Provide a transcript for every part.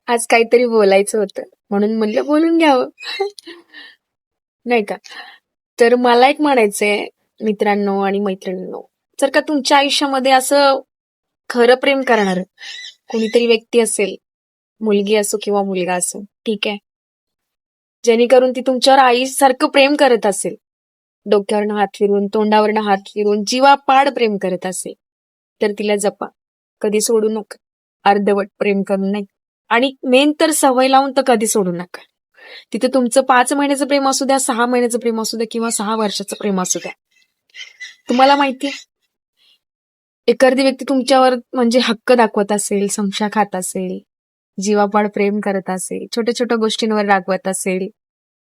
आज काहीतरी बोलायचं होतं म्हणून म्हणलं बोलून घ्यावं. नाही का? तर मला एक म्हणायचंय मित्रांनो आणि मैत्रिणींनो, जर का तुमच्या आयुष्यामध्ये असं खरं प्रेम करणार कोणीतरी व्यक्ती असेल, मुलगी असो किंवा मुलगा असो, ठीक आहे, जेणेकरून ती तुमच्यावर आईसारखं प्रेम करत असेल, डोक्यावरनं हात फिरून, तोंडावरनं हात फिरून, जीवापाड प्रेम करत असेल, तर तिला जपा. कधी सोडू नका. अर्धवट प्रेम करून नाही. आणि मेन तर सवय लावून तर कधी सोडू नका. तिथे तुमचं 5 महिन्याचं प्रेम असू द्या, 6 महिन्याचं प्रेम असू द्या किंवा 6 वर्षाचं प्रेम असू द्या. तुम्हाला माहितीये, एखादी व्यक्ती तुमच्यावर म्हणजे हक्क दाखवत असेल, संशय खात असेल, जीवापाड प्रेम करत असेल, छोट्या छोट्या गोष्टींवर रागवत असेल,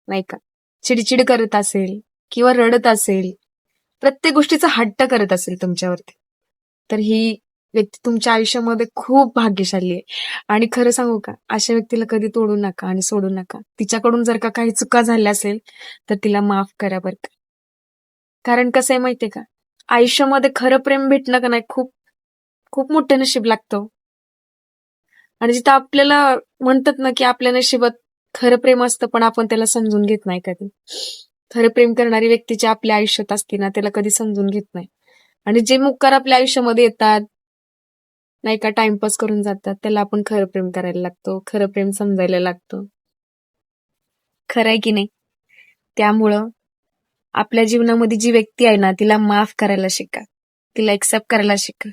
नाही का, चिडचिड करत असेल किंवा रडत असेल, प्रत्येक गोष्टीचा हट्ट करत असेल तुमच्यावरती, तर ही व्यक्ती तुमच्या आयुष्यामध्ये खूप भाग्यशाली आहे. आणि खरं सांगू का, अशा व्यक्तीला कधी तोडू नका आणि सोडू नका. तिच्याकडून जर का काही चुका झाल्या असेल तर तिला माफ करा बरं का. कारण कसं आहे माहितीये का, आयुष्यामध्ये खरं प्रेम भेटणं का नाही खूप खूप मोठं नशीब लागतं. आणि जिथं आपल्याला म्हणतात ना की आपल्या नशिबात खरं प्रेम असतं पण आपण त्याला समजून घेत नाही कधी. खरं प्रेम करणारी व्यक्ती जी आपल्या आयुष्यात असते ना त्याला कधी समजून घेत नाही. आणि जे मुक्कार आपल्या आयुष्यामध्ये येतात, नाही का, टाइमपास करून जातात, त्याला आपण खरं प्रेम करायला लागतो, खरं प्रेम समजायला लागतो. खरं आहे की नाही? त्यामुळं आपल्या जीवनामध्ये जी व्यक्ती आहे ना तिला माफ करायला शिका, तिला एक्सेप्ट करायला शिका,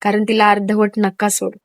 कारण तिला अर्धवट नका सोडू.